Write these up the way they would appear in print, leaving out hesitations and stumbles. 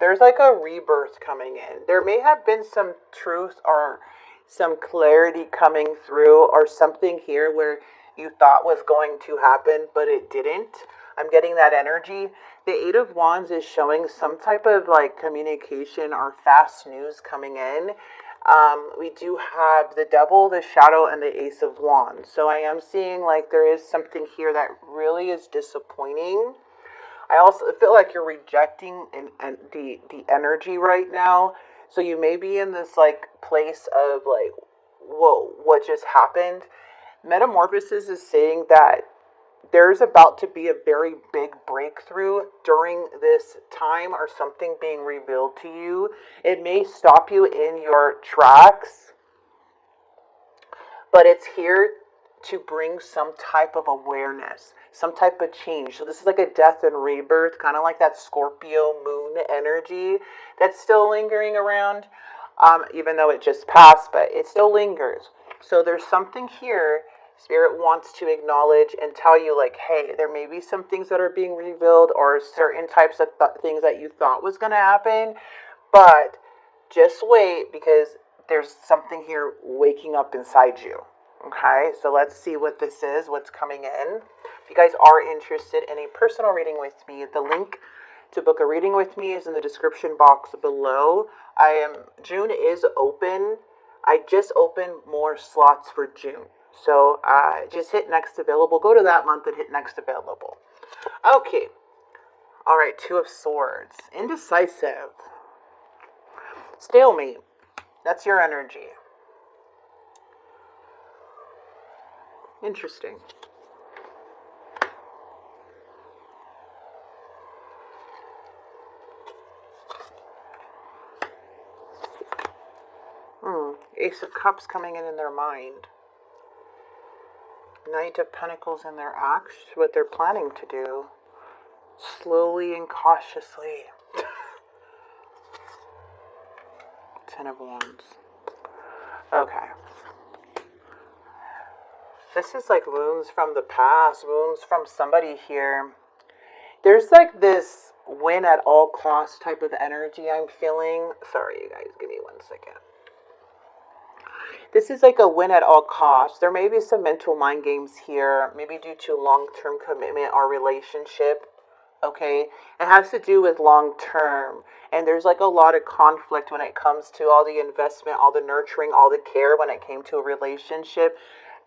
There's like a rebirth coming in. There may have been some truth or some clarity coming through, or something here where you thought was going to happen, but it didn't. I'm getting that energy. The Eight of Wands is showing some type of like communication or fast news coming in. We do have the Devil, the Shadow, and the Ace of Wands. So I am seeing like there is something here that really is disappointing. I also feel like you're rejecting the energy right now. So you may be in this like place of like, whoa, what just happened? Metamorphosis is saying that there's about to be a very big breakthrough during this time, or something being revealed to you. It may stop you in your tracks, but it's here to bring some type of awareness, some type of change. So this is like a death and rebirth, kind of like that Scorpio moon energy that's still lingering around, even though it just passed, but it still lingers. So there's something here Spirit wants to acknowledge and tell you, like, hey, there may be some things that are being revealed, or certain types of things that you thought was going to happen, but just wait, because there's something here waking up inside you. Okay, so let's see what this is, what's coming in. If you guys are interested in a personal reading with me, the link to book a reading with me is in the description box below. June is open. I just opened more slots for June. So just hit next available. Go to that month and hit next available. Okay. All right, Two of Swords. Indecisive. Stalemate. That's your energy. Interesting. Ace of Cups coming in their mind. Knight of Pentacles in their acts, what they're planning to do. Slowly and cautiously. Ten of Wands. Okay. This is like wounds from the past, wounds from somebody here. There's like this win at all costs type of energy I'm feeling. Sorry, you guys, give me 1 second. This is like a win at all costs. There may be some mental mind games here, maybe due to long-term commitment or relationship. Okay, it has to do with long-term, and there's like a lot of conflict when it comes to all the investment, all the nurturing, all the care when it came to a relationship.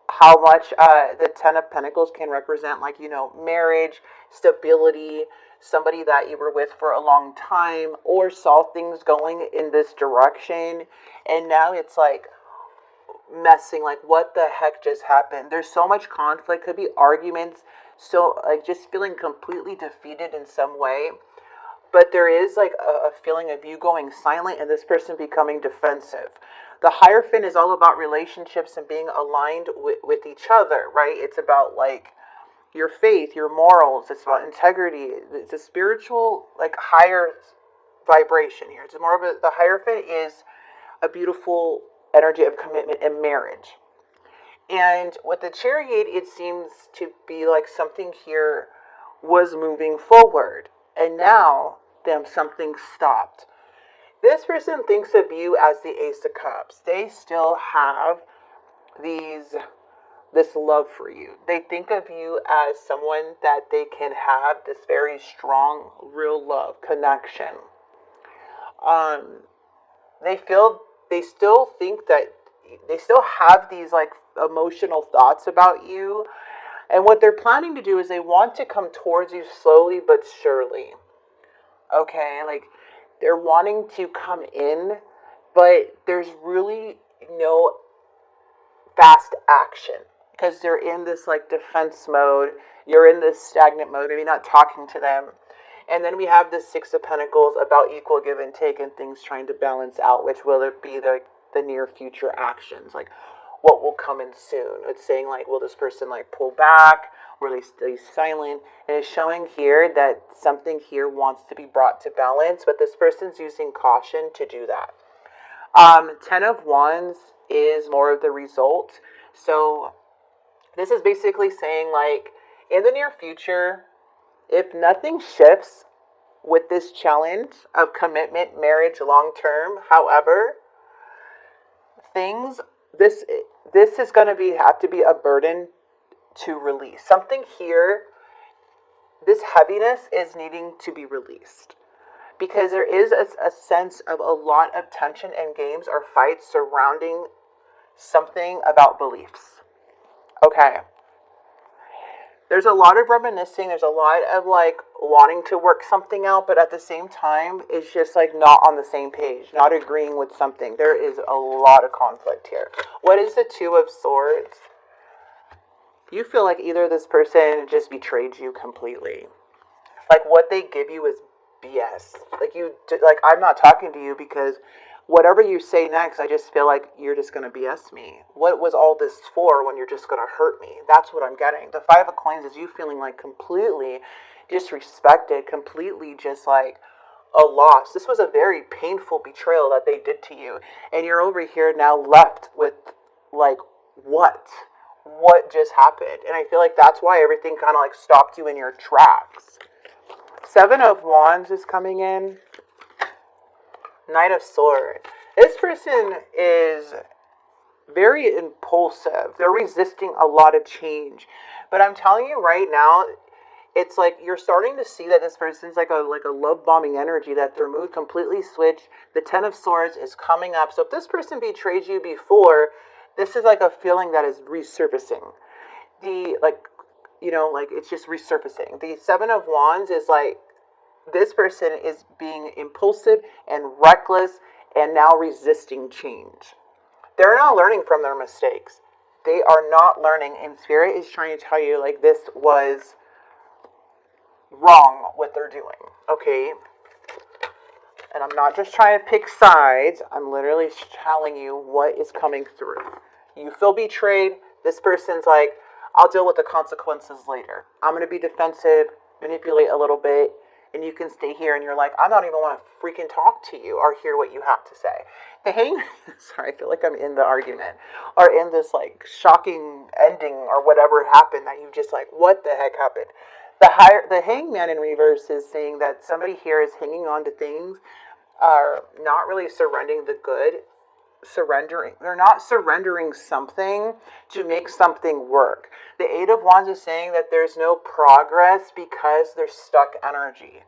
How much the Ten of Pentacles can represent, like, you know, marriage, stability, somebody that you were with for a long time, or saw things going in this direction, and now it's like messing, like, what the heck just happened? There's so much conflict, could be arguments, so like just feeling completely defeated in some way. But there is like a feeling of you going silent and this person becoming defensive. The Hierophant is all about relationships and being aligned with each other, right? It's about like your faith, your morals. It's about integrity. It's a spiritual, like, higher vibration here. It's more of the Hierophant is a beautiful energy of commitment and marriage. And with the Chariot, it seems to be like something here was moving forward, and now something stopped. This person thinks of you as the Ace of Cups. They still have this love for you. They think of you as someone that they can have this very strong, real love connection. They still think that they still have these like emotional thoughts about you. And what they're planning to do is they want to come towards you slowly but surely. Okay, like they're wanting to come in, but there's really no fast action because they're in this like defense mode. You're in this stagnant mode, maybe not talking to them. And then we have the Six of Pentacles, about equal give and take and things trying to balance out, which will be the near future actions, like what will come in soon. It's saying like, will this person like pull back? Will they stay silent? And it's showing here that something here wants to be brought to balance, but this person's using caution to do that. Ten of Wands is more of the result. So this is basically saying like, in the near future, if nothing shifts, with this challenge of commitment, marriage, long term. However, things this this is going to have to be a burden to release. Something here, this heaviness is needing to be released. Because there is a sense of a lot of tension and games or fights surrounding something about beliefs. Okay. There's a lot of reminiscing. There's a lot of like wanting to work something out, but at the same time, it's just like not on the same page, not agreeing with something. There is a lot of conflict here. What is the Two of Swords? You feel like either this person just betrayed you completely. Like what they give you is BS. Like I'm not talking to you because whatever you say next, I just feel like you're just going to BS me. What was all this for when you're just going to hurt me? That's what I'm getting. The Five of Coins is you feeling like completely disrespected, completely just like a loss. This was a very painful betrayal that they did to you. And you're over here now left with like, what? What just happened? And I feel like that's why everything kind of like stopped you in your tracks. Seven of Wands is coming in. Knight of Swords. This person is very impulsive. They're resisting a lot of change. But I'm telling you right now, it's like you're starting to see that this person's like a love bombing energy, that their mood completely switched. The Ten of Swords is coming up. So if this person betrayed you before, this is like a feeling that is resurfacing. It's just resurfacing. The Seven of Wands is like this person is being impulsive and reckless and now resisting change. They're not learning from their mistakes. They are not learning, and Spirit is trying to tell you like this was wrong what they're doing, okay? And I'm not just trying to pick sides. I'm literally telling you what is coming through. You feel betrayed. This person's like, I'll deal with the consequences later. I'm going to be defensive, manipulate a little bit, and you can stay here and you're like, I don't even want to freaking talk to you or hear what you have to say. The Hangman, sorry, I feel like I'm in the argument, or in this like shocking ending or whatever happened that you just like, what the heck happened? The Hangman in reverse is saying that somebody here is hanging on to things, are not really surrendering the good, they're not surrendering something to make something work. The Eight of Wands is saying that there's no progress because there's stuck energy.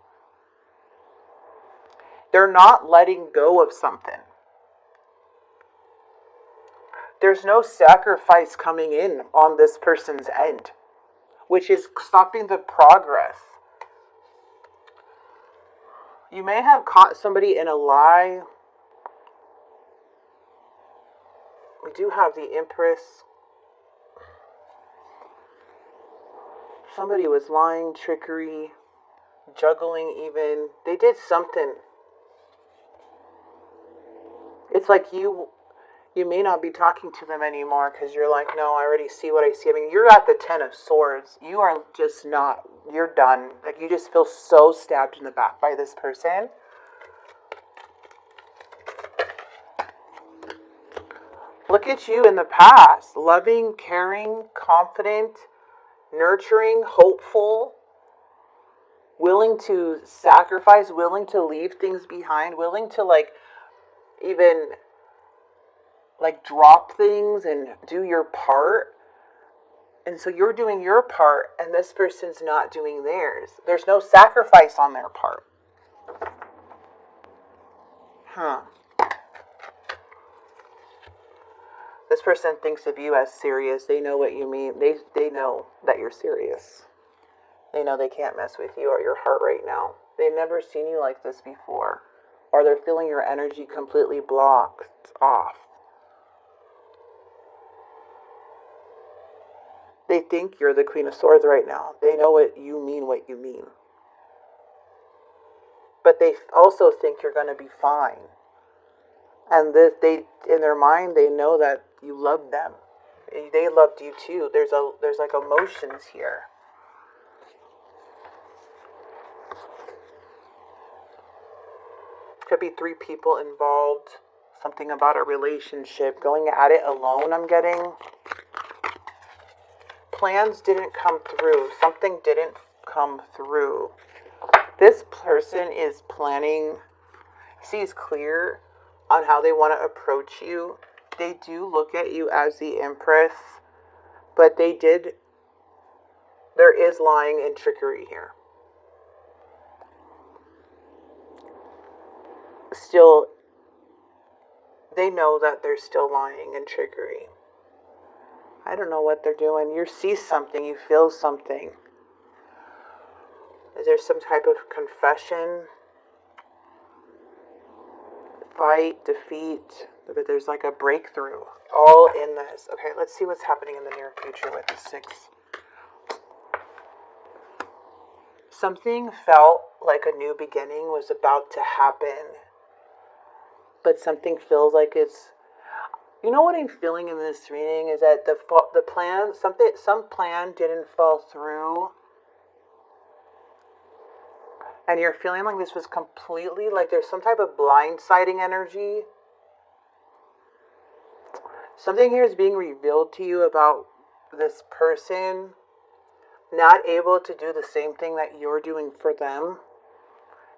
They're not letting go of something. There's no sacrifice coming in on this person's end, which is stopping the progress. You may have caught somebody in a lie. We do have the Empress. Somebody was lying, trickery, juggling even. They did something. It's like you may not be talking to them anymore because you're like, no, I already see what I see. I mean, you're at the Ten of Swords. You are just not, you're done. Like, you just feel so stabbed in the back by this person. Look at you in the past. Loving, caring, confident, nurturing, hopeful, willing to sacrifice, willing to leave things behind, willing to even drop things and do your part. And so you're doing your part and this person's not doing theirs. There's no sacrifice on their part. This person thinks of you as serious. They know what you mean. They know that you're serious. They know they can't mess with you or your heart right now. They've never seen you like this before. Or they're feeling your energy completely blocked off. They think you're the Queen of Swords right now. They know what you mean. But they also think you're going to be fine. And in their mind, they know that you love them. They loved you too. There's like emotions here. Could be 3 people involved. Something about a relationship. Going at it alone, I'm getting. Plans didn't come through. Something didn't come through. This person is planning, sees clear on how they want to approach you. They do look at you as the Empress, but there is lying and trickery here. Still, they know that there's still lying and trickery. I don't know what they're doing. You see something, you feel something. Is there some type of confession? Fight, defeat, but there's like a breakthrough all in this. Okay, let's see what's happening in the near future with the 6. Something felt like a new beginning was about to happen, but something feels like it's, you know what I'm feeling in this reading is that the plan, some plan didn't fall through. And you're feeling like this was completely, like there's some type of blindsiding energy. Something here is being revealed to you about this person not able to do the same thing that you're doing for them.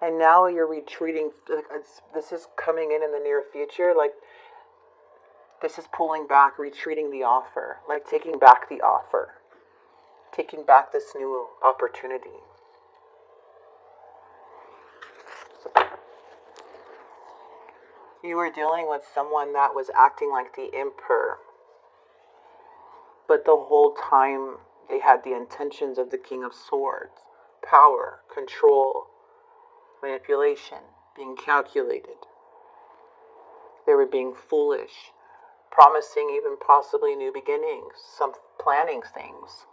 And now you're retreating. This is coming in the near future. Like, this is pulling back, retreating the offer. Like, taking back the offer. Taking back this new opportunity. You were dealing with someone that was acting like the Emperor. But the whole time, they had the intentions of the King of Swords. Power, control, manipulation, being calculated. They were being foolish, promising even possibly new beginnings, some planning things.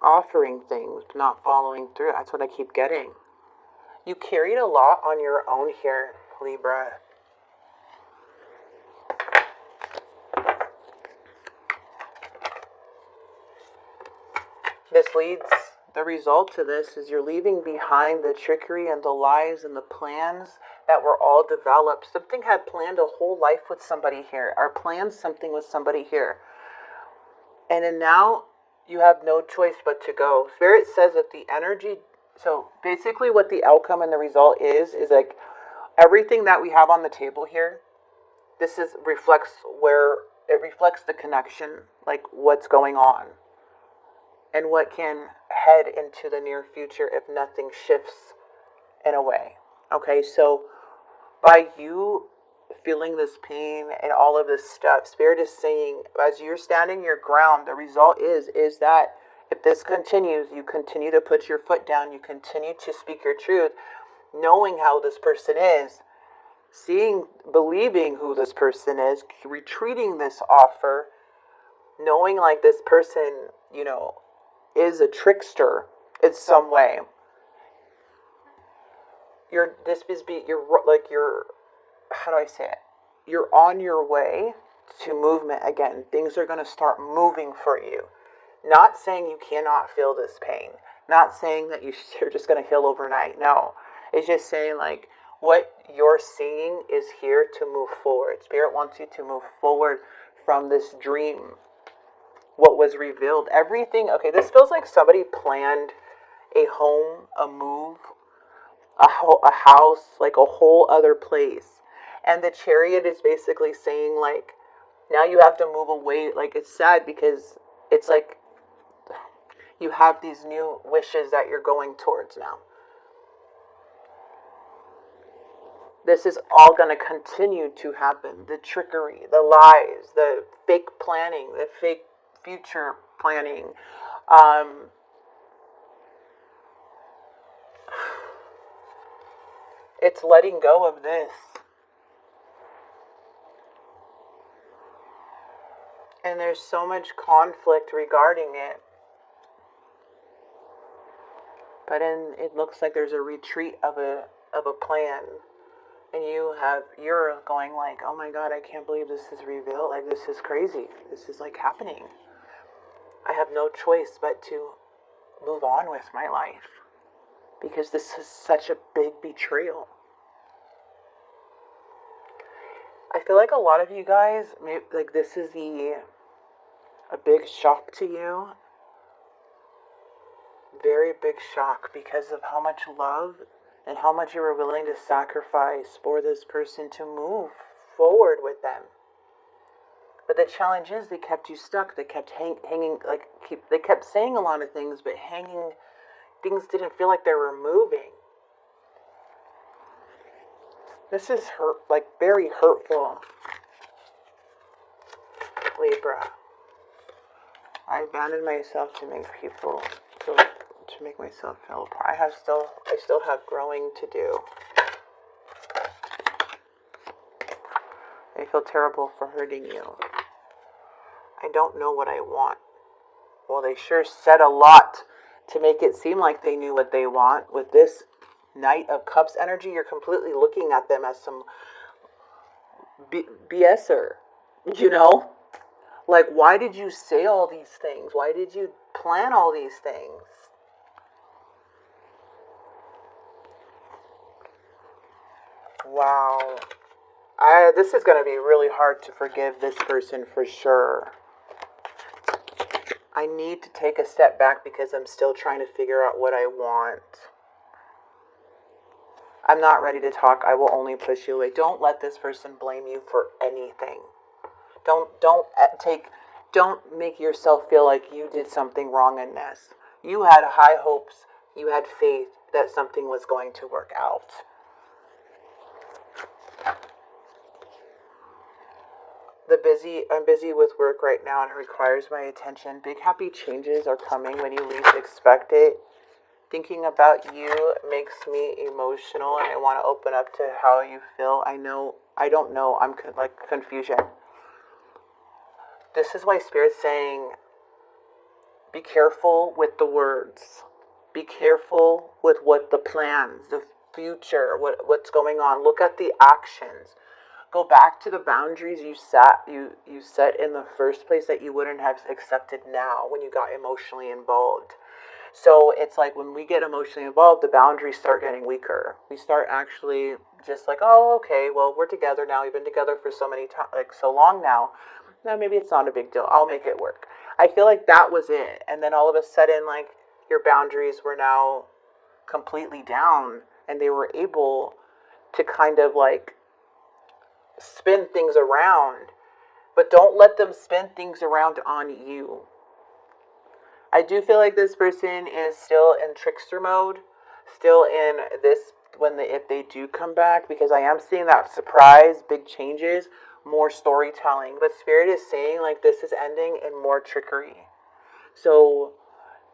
Offering things, not following through. That's what I keep getting. You carried a lot on your own here, Libra. This leads, the result to this is you're leaving behind the trickery and the lies and the plans that were all developed. Something had planned a whole life with somebody here, or planned something with somebody here. And then now you have no choice but to go. Spirit says that the energy, so basically what the outcome and the result is like everything that we have on the table here, this reflects the connection, like what's going on and what can head into the near future if nothing shifts in a way. Okay, so by you feeling this pain and all of this stuff, Spirit is saying, as you're standing your ground, the result is that if this continues, you continue to put your foot down, you continue to speak your truth, knowing how this person is, believing who this person is, retreating this offer, knowing like this person, is a trickster in some way. How do I say it? You're on your way to movement again. Things are going to start moving for you. Not saying you cannot feel this pain. Not saying that you're just going to heal overnight. No. It's just saying like what you're seeing is here to move forward. Spirit wants you to move forward from this dream. What was revealed. Everything. Okay, this feels like somebody planned a home, a move, a house, like a whole other place. And the Chariot is basically saying like, now you have to move away. Like, it's sad because it's like you have these new wishes that you're going towards now. This is all going to continue to happen. The trickery, the lies, the fake planning, the fake future planning. It's letting go of this. And there's so much conflict regarding it. But it looks like there's a retreat of a plan. And you're going like, oh my God, I can't believe this is revealed. Like, this is crazy. This is like happening. I have no choice but to move on with my life. Because this is such a big betrayal. I feel like a lot of you guys, maybe, like this is a big shock to you. Very big shock because of how much love and how much you were willing to sacrifice for this person to move forward with them. But the challenge is they kept you stuck. They kept hanging, they kept saying a lot of things, but things didn't feel like they were moving. This is very hurtful, Libra. I abandoned myself to make myself feel apart. I still have growing to do. I feel terrible for hurting you. I don't know what I want. Well, they sure said a lot to make it seem like they knew what they want. With this Knight of Cups energy, you're completely looking at them as some BSer, you know? Like, why did you say all these things? Why did you plan all these things? Wow. This is going to be really hard to forgive this person for sure. I need to take a step back because I'm still trying to figure out what I want. I'm not ready to talk. I will only push you away. Don't let this person blame you for anything. Don't make yourself feel like you did something wrong in this. You had high hopes. You had faith that something was going to work out. I'm busy with work right now and it requires my attention. Big happy changes are coming when you least expect it. Thinking about you makes me emotional and I want to open up to how you feel. I don't know, I'm confusion. This is why Spirit's saying, be careful with the words. Be careful with what the plans, the future, what's going on. Look at the actions. Go back to the boundaries you set in the first place that you wouldn't have accepted now when you got emotionally involved. So it's like when we get emotionally involved, the boundaries start getting weaker. We start actually just like, oh, okay, well, we're together now. We've been together for so long now. Now maybe it's not a big deal. I'll make it work. I feel like that was it. And then all of a sudden, like, your boundaries were now completely down and they were able to kind of like spin things around, but don't let them spin things around on you. I do feel like this person is still in trickster mode, still in this if they do come back, because I am seeing that surprise, big changes, more storytelling. But Spirit is saying like this is ending in more trickery. So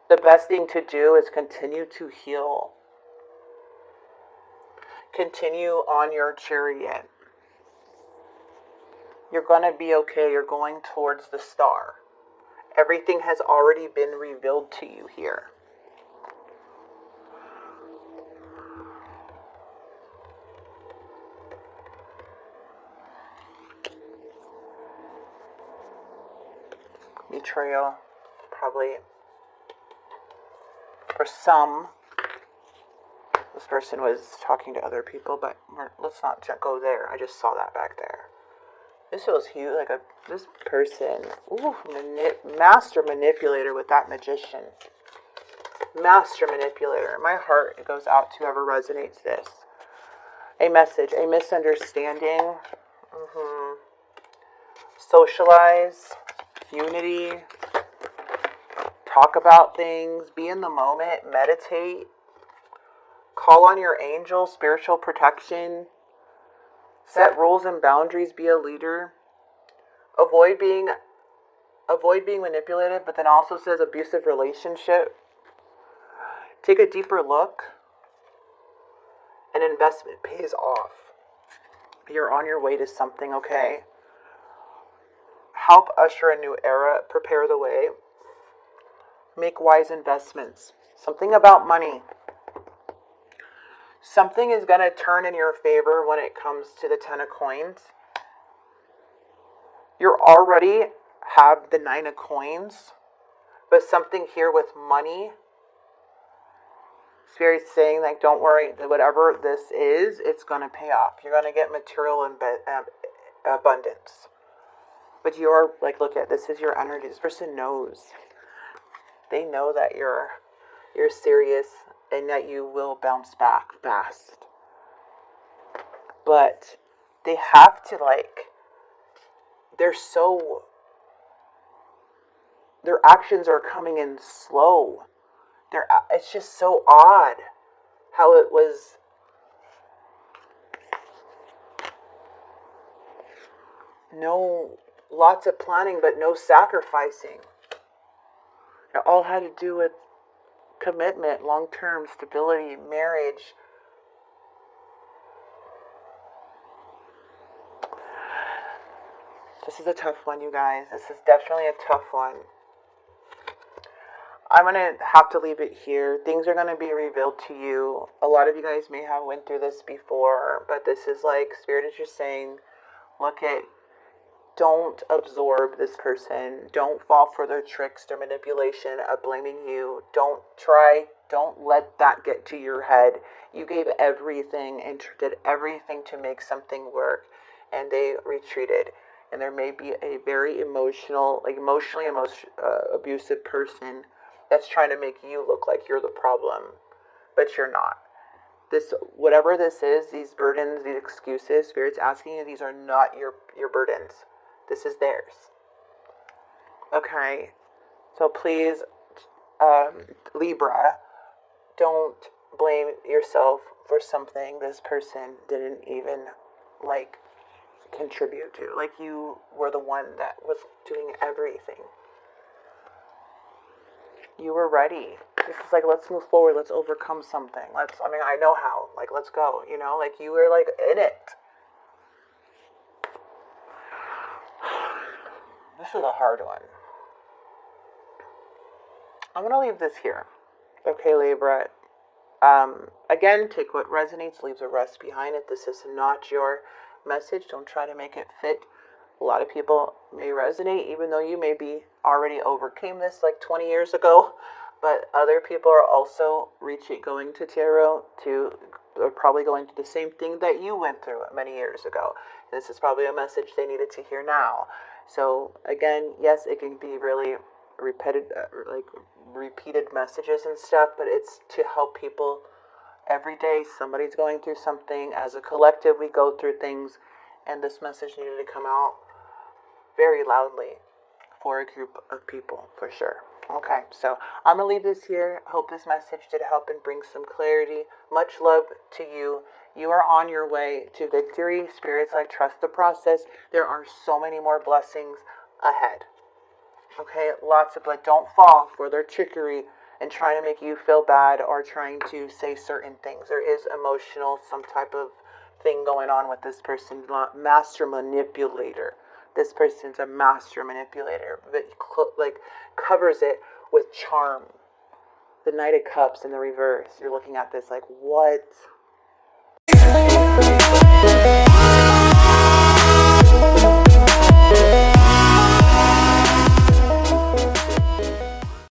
the best thing to do is continue to heal. Continue on your chariot. You're going to be okay. You're going towards the star. Everything has already been revealed to you here. Betrayal, probably. For some, this person was talking to other people, but let's not go there. I just saw that back there. This feels huge, this person, master manipulator with that magician. Master manipulator. My heart goes out to whoever resonates this. A message, a misunderstanding. Socialize, unity, talk about things, be in the moment, meditate, call on your angel, spiritual protection. Set rules and boundaries, be a leader. Avoid being manipulated, but then also says abusive relationship. Take a deeper look. An investment pays off. You're on your way to something, okay? Help usher a new era, prepare the way. Make wise investments. Something about money. Something is going to turn in your favor when it comes to the 10 of coins. You already have the 9 of coins, but something here with money. Spirit's saying, like, don't worry, whatever this is, it's going to pay off. You're going to get material and abundance. But you're like, look at this is your energy. This person knows. They know that you're serious and that you will bounce back fast. But they have to their actions are coming in slow. It's just so odd how it was. Lots of planning, but no sacrificing. It all had to do with commitment, long-term stability, marriage. This is a tough one, you guys. This is definitely a tough one. I'm going to have to leave it here. Things are going to be revealed to you. A lot of you guys may have went through this before, but this is like Spirit is just saying, don't absorb this person. Don't fall for their tricks, their manipulation of blaming you. Don't let that get to your head. You gave everything and did everything to make something work, and they retreated. And there may be a very emotionally abusive person that's trying to make you look like you're the problem, but you're not. Whatever this is, these burdens, these excuses, Spirit's asking you, these are not your burdens. This is theirs. Okay? So please, Libra, don't blame yourself for something this person didn't even, contribute to. You were the one that was doing everything. You were ready. This is let's move forward. Let's overcome something. I know how. Let's go. You were, in it. This is a hard one. I'm going to leave this here. Okay, Libra. Again, take what resonates, leave the rest behind it. This is not your message. Don't try to make it fit. A lot of people may resonate, even though you may be already overcame this 20 years ago. But other people are also going to tarot are probably going through the same thing that you went through many years ago. This is probably a message they needed to hear now. So again, yes, it can be really repeated messages and stuff, but it's to help people. Every day somebody's going through something. As a collective, we go through things, and this message needed to come out very loudly for a group of people, for sure. Okay, so I'm going to leave this here. Hope this message did help and bring some clarity. Much love to you. You are on your way to victory. Spirits, trust the process. There are so many more blessings ahead. Okay, lots of don't fall for their trickery and trying to make you feel bad or trying to say certain things. There is some type of thing going on with this person. Master manipulator. This person's a master manipulator, but covers it with charm. The Knight of Cups in the reverse. You're looking at this what?